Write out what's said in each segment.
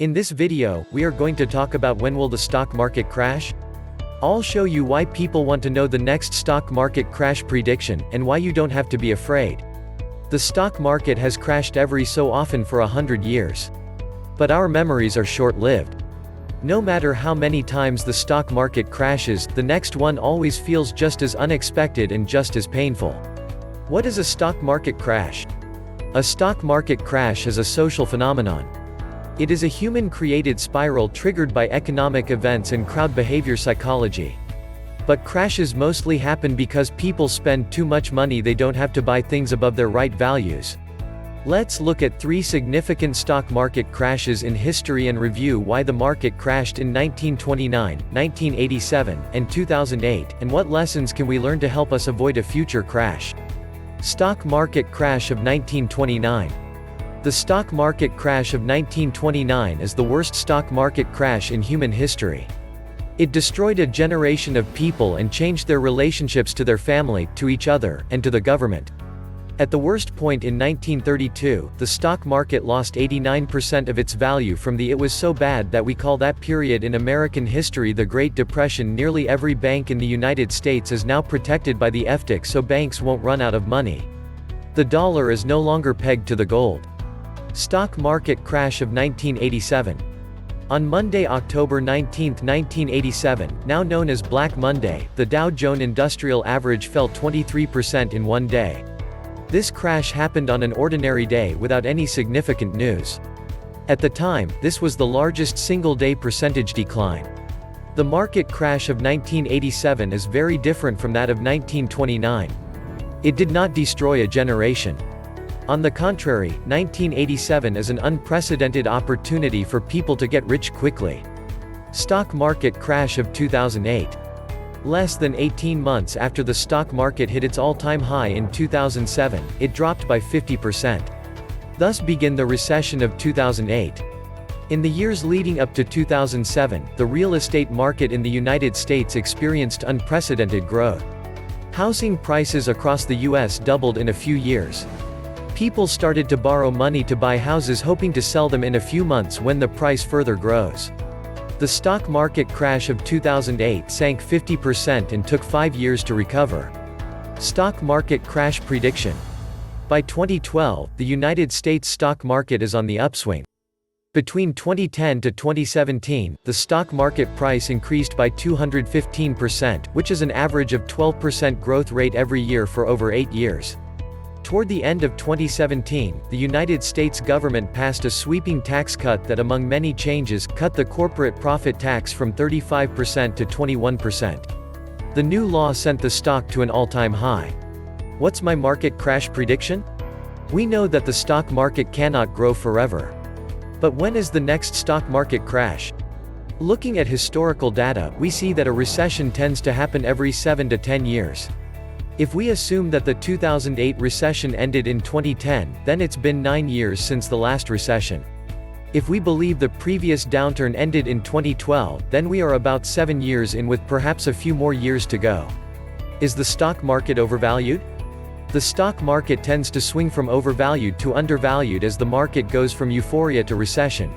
In this video, we are going to talk about when will the stock market crash? I'll show you why people want to know the next stock market crash prediction, and why you don't have to be afraid. The stock market has crashed every so often for 100 years. But our memories are short-lived. No matter how many times the stock market crashes, the next one always feels just as unexpected and just as painful. What is a stock market crash? A stock market crash is a social phenomenon. It is a human-created spiral triggered by economic events and crowd behavior psychology. But crashes mostly happen because people spend too much money they don't have to buy things above their right values. Let's look at 3 significant stock market crashes in history and review why the market crashed in 1929, 1987, and 2008, and what lessons can we learn to help us avoid a future crash. Stock market crash of 1929. The stock market crash of 1929 is the worst stock market crash in human history. It destroyed a generation of people and changed their relationships to their family, to each other, and to the government. At the worst point in 1932, the stock market lost 89% of its value from the "it was so bad that we call that period in American history the Great Depression." Nearly every bank in the United States is now protected by the FDIC so banks won't run out of money. The dollar is no longer pegged to the gold. Stock market crash of 1987. On Monday, October 19, 1987, now known as Black Monday, the Dow Jones Industrial Average fell 23% in one day. This crash happened on an ordinary day without any significant news. At the time, this was the largest single-day percentage decline. The market crash of 1987 is very different from that of 1929. It did not destroy a generation. On the contrary, 1987 is an unprecedented opportunity for people to get rich quickly. Stock market crash of 2008. Less than 18 months after the stock market hit its all-time high in 2007, it dropped by 50%. Thus began the recession of 2008. In the years leading up to 2007, the real estate market in the United States experienced unprecedented growth. Housing prices across the U.S. doubled in a few years. People started to borrow money to buy houses hoping to sell them in a few months when the price further grows. The stock market crash of 2008 sank 50% and took 5 years to recover. Stock market crash prediction. By 2012, the United States stock market is on the upswing. Between 2010 to 2017, the stock market price increased by 215%, which is an average of 12% growth rate every year for over 8 years. Toward the end of 2017, the United States government passed a sweeping tax cut that, among many changes, cut the corporate profit tax from 35% to 21%. The new law sent the stock to an all-time high. What's my market crash prediction? We know that the stock market cannot grow forever. But when is the next stock market crash? Looking at historical data, we see that a recession tends to happen every 7 to 10 years. If we assume that the 2008 recession ended in 2010, then it's been 9 years since the last recession. If we believe the previous downturn ended in 2012, then we are about 7 years in with perhaps a few more years to go. Is the stock market overvalued? The stock market tends to swing from overvalued to undervalued as the market goes from euphoria to recession.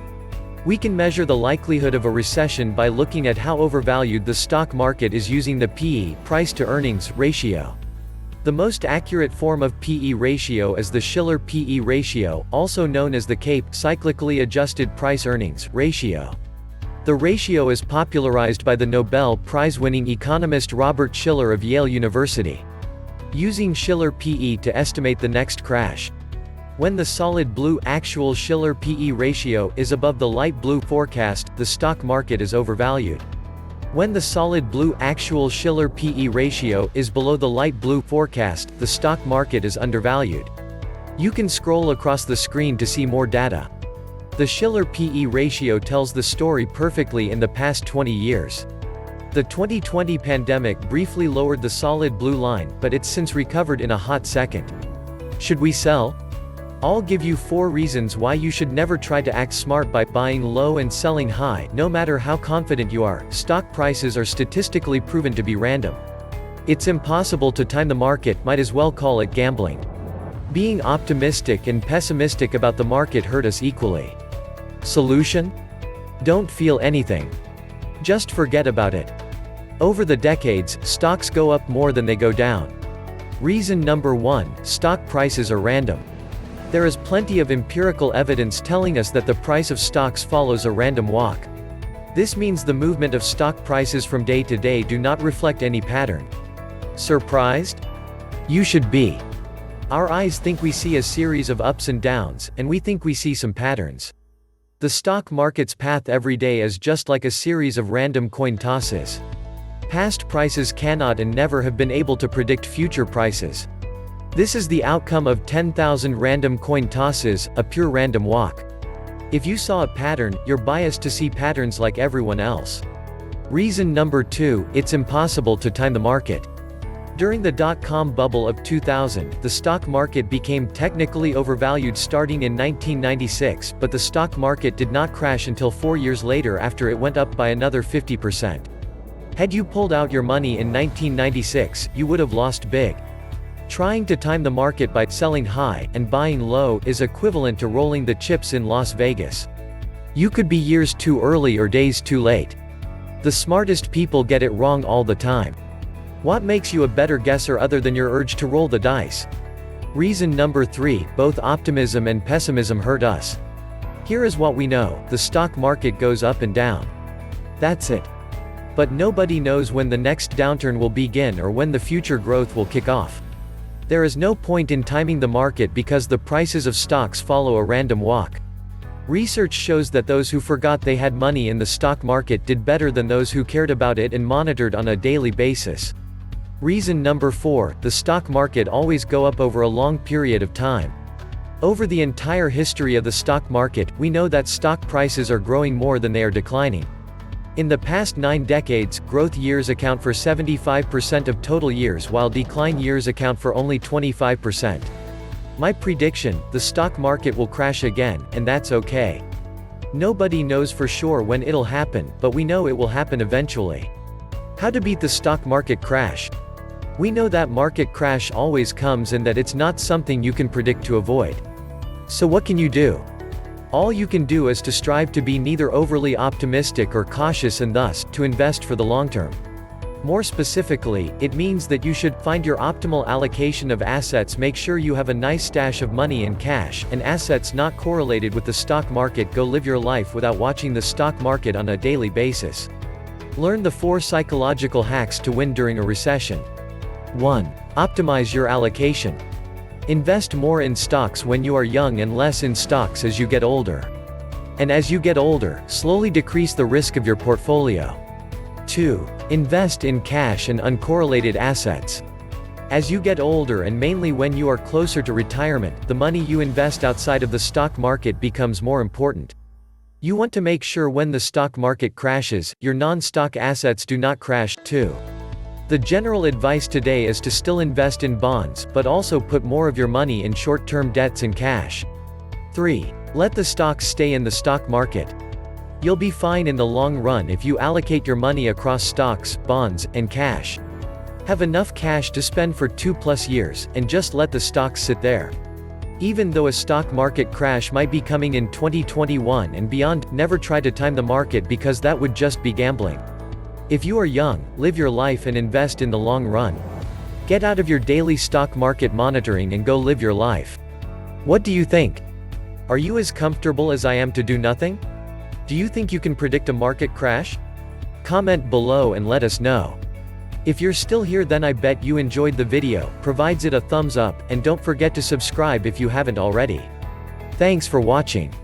We can measure the likelihood of a recession by looking at how overvalued the stock market is using the PE, price-to-earnings, ratio. The most accurate form of PE ratio is the Shiller PE ratio, also known as the CAPE, cyclically adjusted price-earnings, ratio. The ratio is popularized by the Nobel Prize-winning economist Robert Shiller of Yale University. Using Shiller PE to estimate the next crash. When the solid blue actual Shiller PE ratio is above the light blue forecast, the stock market is overvalued. When the solid blue actual Shiller PE ratio is below the light blue forecast, the stock market is undervalued. You can scroll across the screen to see more data. The Shiller PE ratio tells the story perfectly in the past 20 years. The 2020 pandemic briefly lowered the solid blue line, but it's since recovered in a hot second. Should we sell? I'll give you 4 reasons why you should never try to act smart by buying low and selling high. No matter how confident you are, stock prices are statistically proven to be random. It's impossible to time the market, might as well call it gambling. Being optimistic and pessimistic about the market hurt us equally. Solution? Don't feel anything. Just forget about it. Over the decades, stocks go up more than they go down. Reason number 1, stock prices are random. There is plenty of empirical evidence telling us that the price of stocks follows a random walk. This means the movement of stock prices from day to day do not reflect any pattern. Surprised? You should be. Our eyes think we see a series of ups and downs, and we think we see some patterns. The stock market's path every day is just like a series of random coin tosses. Past prices cannot and never have been able to predict future prices. This is the outcome of 10,000 random coin tosses, a pure random walk. If you saw a pattern, you're biased to see patterns like everyone else. Reason number 2, it's impossible to time the market. During the dot-com bubble of 2000, the stock market became technically overvalued starting in 1996, but the stock market did not crash until 4 years later after it went up by another 50%. Had you pulled out your money in 1996, you would have lost big. Trying to time the market by selling high and buying low is equivalent to rolling the chips in Las Vegas. You could be years too early or days too late. The smartest people get it wrong all the time. What makes you a better guesser other than your urge to roll the dice? Reason number 3, both optimism and pessimism hurt us. Here is what we know: the stock market goes up and down. That's it. But nobody knows when the next downturn will begin or when the future growth will kick off. There is no point in timing the market because the prices of stocks follow a random walk. Research shows that those who forgot they had money in the stock market did better than those who cared about it and monitored on a daily basis. Reason number 4, the stock market always go up over a long period of time. Over the entire history of the stock market, we know that stock prices are growing more than they are declining. In the past 9 decades, growth years account for 75% of total years while decline years account for only 25%. My prediction: the stock market will crash again, and that's okay. Nobody knows for sure when it'll happen, but we know it will happen eventually. How to beat the stock market crash? We know that market crash always comes and that it's not something you can predict to avoid. So what can you do? All you can do is to strive to be neither overly optimistic or cautious and thus, to invest for the long term. More specifically, it means that you should find your optimal allocation of assets. Make sure you have a nice stash of money in cash, and assets not correlated with the stock market. Go live your life without watching the stock market on a daily basis. Learn the 4 psychological hacks to win during a recession. 1. Optimize your allocation. Invest more in stocks when you are young and less in stocks as you get older. And as you get older, slowly decrease the risk of your portfolio. 2. Invest in cash and uncorrelated assets. As you get older and mainly when you are closer to retirement, the money you invest outside of the stock market becomes more important. You want to make sure when the stock market crashes, your non-stock assets do not crash, too. The general advice today is to still invest in bonds, but also put more of your money in short-term debts and cash. 3. Let the stocks stay in the stock market. You'll be fine in the long run if you allocate your money across stocks, bonds, and cash. Have enough cash to spend for 2+ years, and just let the stocks sit there. Even though a stock market crash might be coming in 2021 and beyond, never try to time the market because that would just be gambling. If you are young, live your life and invest in the long run. Get out of your daily stock market monitoring and go live your life. What do you think? Are you as comfortable as I am to do nothing? Do you think you can predict a market crash? Comment below and let us know. If you're still here, then I bet you enjoyed the video. Provides it a thumbs up, and don't forget to subscribe if you haven't already. Thanks for watching.